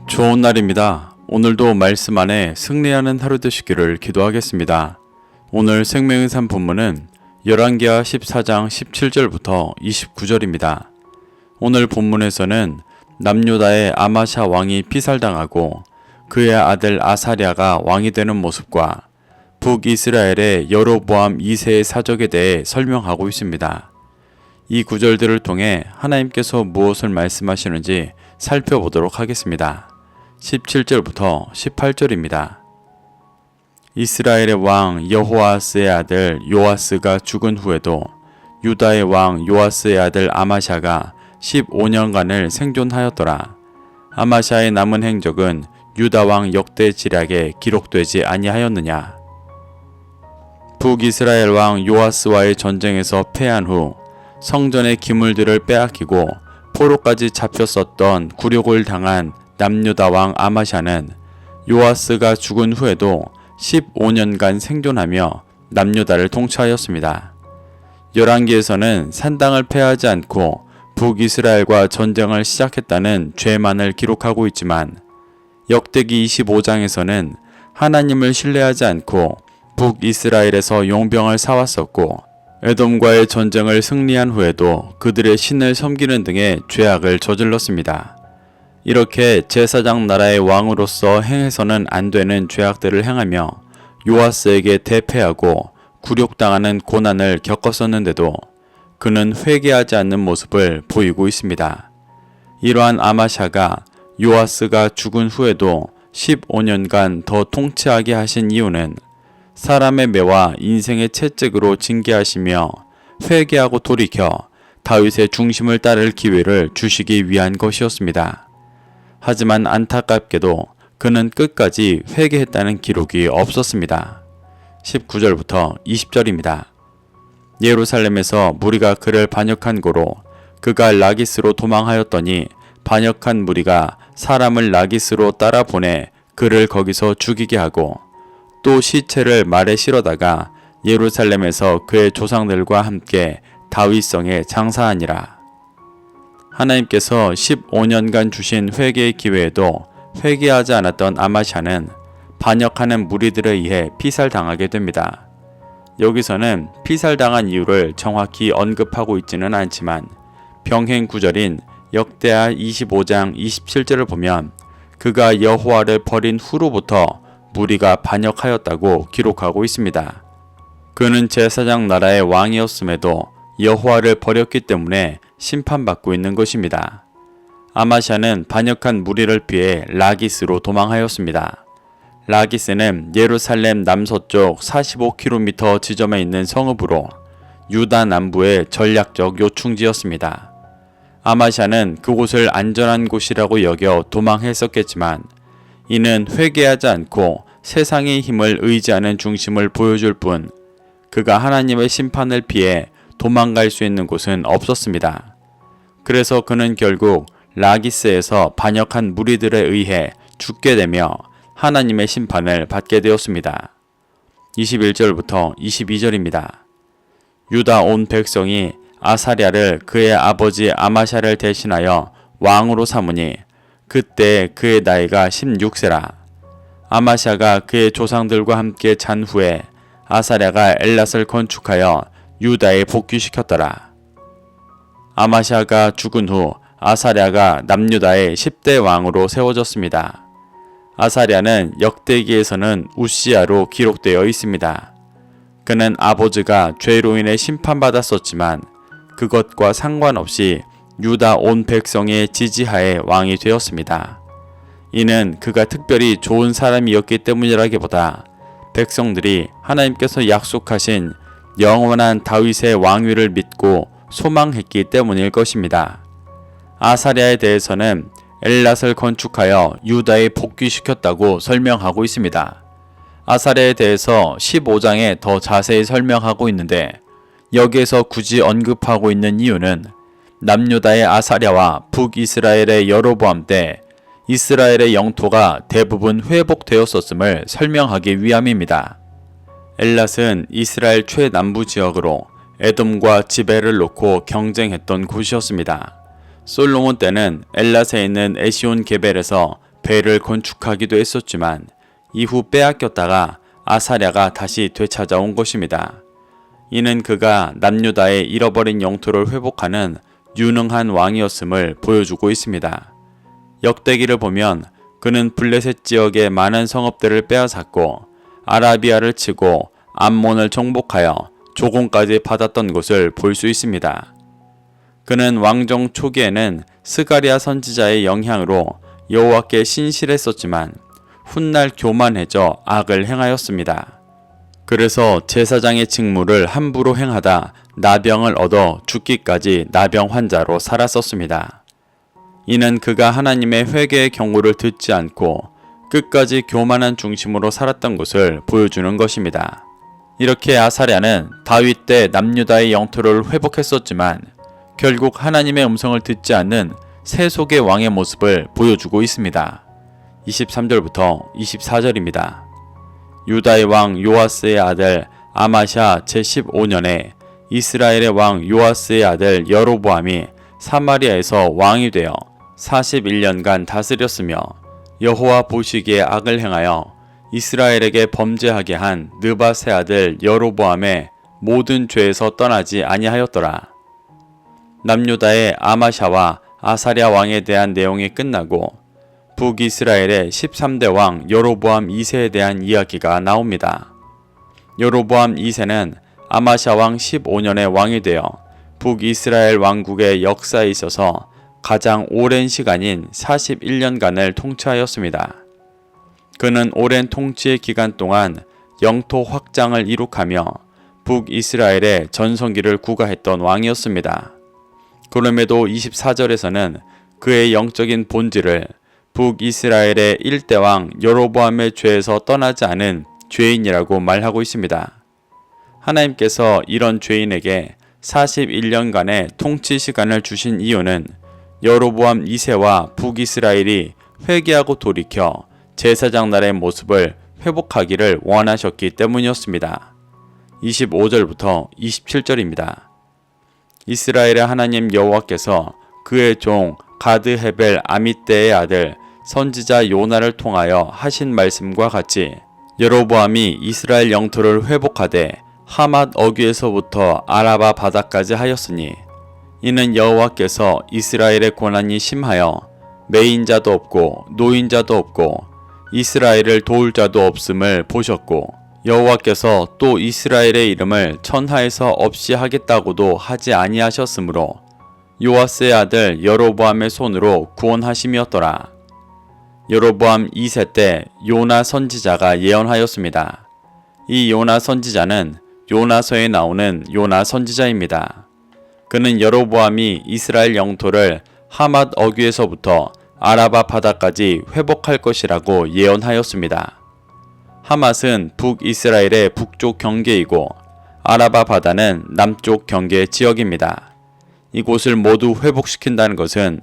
좋은 날입니다. 오늘도 말씀 안에 승리하는 하루 되시기를 기도하겠습니다. 오늘 생명의 산 본문은 열왕기하 14장 17절부터 29절입니다. 오늘 본문에서는 남유다의 아마샤 왕이 피살당하고 그의 아들 아사랴가 왕이 되는 모습과 북이스라엘의 여로보암 2세의 사적에 대해 설명하고 있습니다. 이 구절들을 통해 하나님께서 무엇을 말씀하시는지 살펴보도록 하겠습니다. 17절부터 18절입니다. 이스라엘의 왕 여호아스의 아들 요아스가 죽은 후에도 유다의 왕 요아스의 아들 아마샤가 15년간을 생존하였더라. 아마샤의 남은 행적은 유다 왕 역대 지략에 기록되지 아니하였느냐. 북이스라엘 왕 요아스와의 전쟁에서 패한 후 성전의 기물들을 빼앗기고 포로까지 잡혔었던 굴욕을 당한 남유다 왕 아마샤는 요아스가 죽은 후에도 15년간 생존하며 남유다를 통치하였습니다. 열왕기에서는 산당을 패하지 않고 북이스라엘과 전쟁을 시작했다는 죄만을 기록하고 있지만 역대기 25장에서는 하나님을 신뢰하지 않고 북이스라엘에서 용병을 사왔었고 에돔과의 전쟁을 승리한 후에도 그들의 신을 섬기는 등의 죄악을 저질렀습니다. 이렇게 제사장 나라의 왕으로서 행해서는 안 되는 죄악들을 행하며 요아스에게 대패하고 굴욕당하는 고난을 겪었었는데도 그는 회개하지 않는 모습을 보이고 있습니다. 이러한 아마샤가 요아스가 죽은 후에도 15년간 더 통치하게 하신 이유는 사람의 매와 인생의 채찍으로 징계하시며 회개하고 돌이켜 다윗의 중심을 따를 기회를 주시기 위한 것이었습니다. 하지만 안타깝게도 그는 끝까지 회개했다는 기록이 없었습니다. 19절부터 20절입니다. 예루살렘에서 무리가 그를 반역한 고로 그가 라기스로 도망하였더니 반역한 무리가 사람을 라기스로 따라 보내 그를 거기서 죽이게 하고 또 시체를 말에 실어다가 예루살렘에서 그의 조상들과 함께 다윗성에 장사하니라. 하나님께서 15년간 주신 회개의 기회에도 회개하지 않았던 아마샤는 반역하는 무리들에 의해 피살당하게 됩니다. 여기서는 피살당한 이유를 정확히 언급하고 있지는 않지만 병행 구절인 역대하 25장 27절을 보면 그가 여호와를 버린 후로부터 무리가 반역하였다고 기록하고 있습니다. 그는 제사장 나라의 왕이었음에도 여호와를 버렸기 때문에 심판받고 있는 것입니다. 아마샤는 반역한 무리를 피해 라기스로 도망하였습니다. 라기스는 예루살렘 남서쪽 45km 지점에 있는 성읍으로 유다 남부의 전략적 요충지였습니다. 아마샤는 그곳을 안전한 곳이라고 여겨 도망했었겠지만 이는 회개하지 않고 세상의 힘을 의지하는 중심을 보여줄 뿐 그가 하나님의 심판을 피해 도망갈 수 있는 곳은 없었습니다. 그래서 그는 결국 라기스에서 반역한 무리들에 의해 죽게 되며 하나님의 심판을 받게 되었습니다. 21절부터 22절입니다. 유다 온 백성이 아사랴를 그의 아버지 아마샤를 대신하여 왕으로 삼으니 그때 그의 나이가 16세라. 아마샤가 그의 조상들과 함께 잔 후에 아사랴가 엘랏을 건축하여 유다에 복귀시켰더라. 아마샤가 죽은 후 아사랴가 남유다의 10대 왕으로 세워졌습니다. 아사랴는 역대기에서는 우시야로 기록되어 있습니다. 그는 아보즈가 죄로 인해 심판받았었지만 그것과 상관없이 유다 온 백성의 지지하에 왕이 되었습니다. 이는 그가 특별히 좋은 사람이었기 때문이라기보다 백성들이 하나님께서 약속하신 영원한 다윗의 왕위를 믿고 소망했기 때문일 것입니다. 아사랴에 대해서는 엘랏을 건축하여 유다에 복귀시켰다고 설명하고 있습니다. 아사랴에 대해서 15장에 더 자세히 설명하고 있는데 여기에서 굳이 언급하고 있는 이유는 남유다의 아사랴와 북이스라엘의 여로보암 때 이스라엘의 영토가 대부분 회복되었었음을 설명하기 위함입니다. 엘랏은 이스라엘 최남부 지역으로 에돔과 지벨을 놓고 경쟁했던 곳이었습니다. 솔로몬 때는 엘랏에 있는 에시온 게벨에서 배를 건축하기도 했었지만 이후 빼앗겼다가 아사랴가 다시 되찾아온 것입니다. 이는 그가 남유다의 잃어버린 영토를 회복하는 유능한 왕이었음을 보여주고 있습니다. 역대기를 보면 그는 블레셋 지역의 많은 성읍들을 빼앗았고 아라비아를 치고 암몬을 정복하여 조공까지 받았던 것을 볼 수 있습니다. 그는 왕정 초기에는 스가랴 선지자의 영향으로 여호와께 신실했었지만 훗날 교만해져 악을 행하였습니다. 그래서 제사장의 직무를 함부로 행하다 나병을 얻어 죽기까지 나병 환자로 살았었습니다. 이는 그가 하나님의 회개의 경고를 듣지 않고 끝까지 교만한 중심으로 살았던 것을 보여주는 것입니다. 이렇게 아사랴는 다윗 때 남유다의 영토를 회복했었지만 결국 하나님의 음성을 듣지 않는 세속의 왕의 모습을 보여주고 있습니다. 23절부터 24절입니다. 유다의 왕 요아스의 아들 아마샤 제15년에 이스라엘의 왕 요아스의 아들 여로보암이 사마리아에서 왕이 되어 41년간 다스렸으며 여호와 보시기에 악을 행하여 이스라엘에게 범죄하게 한 느밧의 아들 여로보암의 모든 죄에서 떠나지 아니하였더라. 남유다의 아마샤와 아사랴 왕에 대한 내용이 끝나고 북이스라엘의 13대 왕 여로보암 2세에 대한 이야기가 나옵니다. 여로보암 2세는 아마샤 왕 15년에 왕이 되어 북이스라엘 왕국의 역사에 있어서 가장 오랜 시간인 41년간을 통치하였습니다. 그는 오랜 통치의 기간 동안 영토 확장을 이룩하며 북이스라엘의 전성기를 구가했던 왕이었습니다. 그럼에도 24절에서는 그의 영적인 본질을 북이스라엘의 1대 왕 여로보암의 죄에서 떠나지 않은 죄인이라고 말하고 있습니다. 하나님께서 이런 죄인에게 41년간의 통치 시간을 주신 이유는 여로보암 2세와 북이스라엘이 회개하고 돌이켜 제사장 날의 모습을 회복하기를 원하셨기 때문이었습니다. 25절부터 27절입니다. 이스라엘의 하나님 여호와께서 그의 종 가드 헤벨 아미떼의 아들 선지자 요나를 통하여 하신 말씀과 같이 여로보암이 이스라엘 영토를 회복하되 하맛 어귀에서부터 아라바 바다까지 하였으니 이는 여호와께서 이스라엘의 고난이 심하여 매인자도 없고 노인자도 없고 이스라엘을 도울 자도 없음을 보셨고 여호와께서 또 이스라엘의 이름을 천하에서 없이 하겠다고도 하지 아니하셨으므로 요아스의 아들 여로보암의 손으로 구원하심이었더라. 여로보암 2세 때 요나 선지자가 예언하였습니다. 이 요나 선지자는 요나서에 나오는 요나 선지자입니다. 그는 여로보암이 이스라엘 영토를 하맛 어귀에서부터 아라바 바다까지 회복할 것이라고 예언하였습니다. 하맛은 북이스라엘의 북쪽 경계이고 아라바 바다는 남쪽 경계 지역입니다. 이곳을 모두 회복시킨다는 것은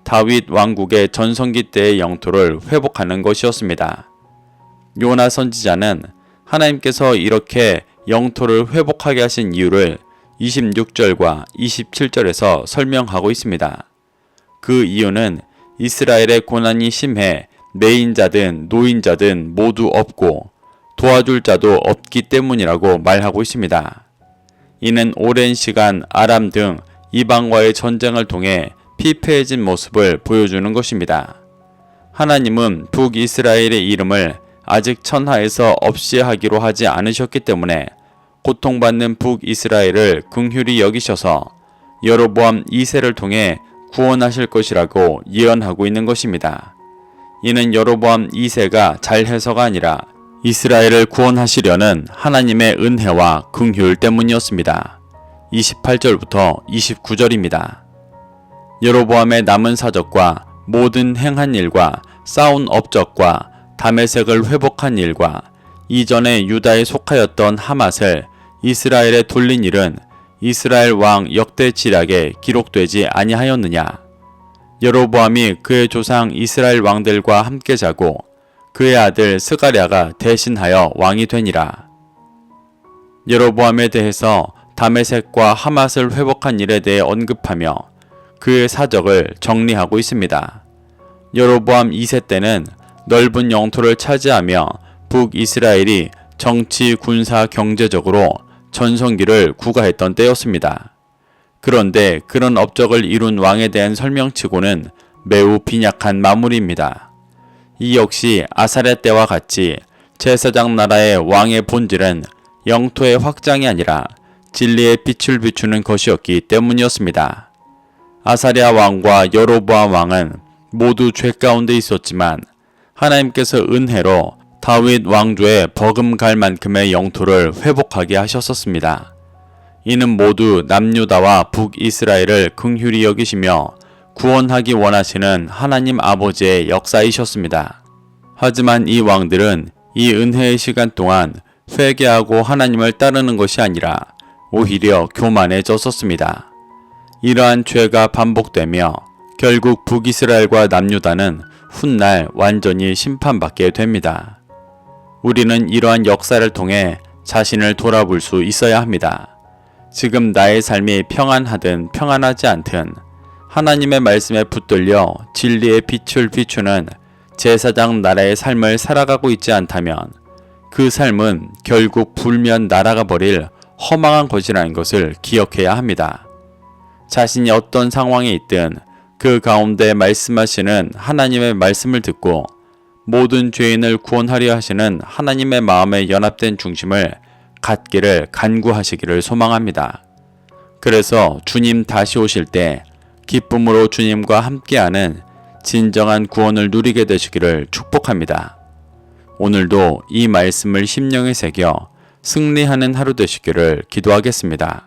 다윗 왕국의 전성기 때의 영토를 회복하는 것이었습니다. 요나 선지자는 하나님께서 이렇게 영토를 회복하게 하신 이유를 26절과 27절에서 설명하고 있습니다. 그 이유는 이스라엘의 고난이 심해 매인자든 노인자든 모두 없고 도와줄 자도 없기 때문이라고 말하고 있습니다. 이는 오랜 시간 아람 등 이방과의 전쟁을 통해 피폐해진 모습을 보여주는 것입니다. 하나님은 북이스라엘의 이름을 아직 천하에서 없이 하기로 하지 않으셨기 때문에 고통받는 북이스라엘을 긍휼히 여기셔서 여로보암 2세를 통해 구원하실 것이라고 예언하고 있는 것입니다. 이는 여로보암 2세가 잘해서가 아니라 이스라엘을 구원하시려는 하나님의 은혜와 긍휼 때문이었습니다. 28절부터 29절입니다. 여로보암의 남은 사적과 모든 행한 일과 쌓은 업적과 다메섹을 회복한 일과 이전에 유다에 속하였던 하맛을 이스라엘에 돌린 일은 이스라엘 왕 역대 지략에 기록되지 아니하였느냐. 여로보암이 그의 조상 이스라엘 왕들과 함께 자고 그의 아들 스가랴가 대신하여 왕이 되니라. 여로보암에 대해서 다메섹과 하맛을 회복한 일에 대해 언급하며 그의 사적을 정리하고 있습니다. 여로보암 2세 때는 넓은 영토를 차지하며 북이스라엘이 정치, 군사, 경제적으로 전성기를 구가했던 때였습니다. 그런데 그런 업적을 이룬 왕에 대한 설명치고는 매우 빈약한 마무리입니다. 이 역시 아사랴 때와 같이 제사장 나라의 왕의 본질은 영토의 확장이 아니라 진리의 빛을 비추는 것이었기 때문이었습니다. 아사랴 왕과 여로보암 왕은 모두 죄 가운데 있었지만 하나님께서 은혜로 다윗 왕조에 버금갈 만큼의 영토를 회복하게 하셨었습니다. 이는 모두 남유다와 북이스라엘을 긍휼히 여기시며 구원하기 원하시는 하나님 아버지의 역사이셨습니다. 하지만 이 왕들은 이 은혜의 시간 동안 회개하고 하나님을 따르는 것이 아니라 오히려 교만해졌었습니다. 이러한 죄가 반복되며 결국 북이스라엘과 남유다는 훗날 완전히 심판받게 됩니다. 우리는 이러한 역사를 통해 자신을 돌아볼 수 있어야 합니다. 지금 나의 삶이 평안하든 평안하지 않든 하나님의 말씀에 붙들려 진리의 빛을 비추는 제사장 나라의 삶을 살아가고 있지 않다면 그 삶은 결국 불면 날아가 버릴 허망한 것이라는 것을 기억해야 합니다. 자신이 어떤 상황에 있든 그 가운데 말씀하시는 하나님의 말씀을 듣고 모든 죄인을 구원하려 하시는 하나님의 마음에 연합된 중심을 갖기를 간구하시기를 소망합니다. 그래서 주님 다시 오실 때 기쁨으로 주님과 함께하는 진정한 구원을 누리게 되시기를 축복합니다. 오늘도 이 말씀을 심령에 새겨 승리하는 하루 되시기를 기도하겠습니다.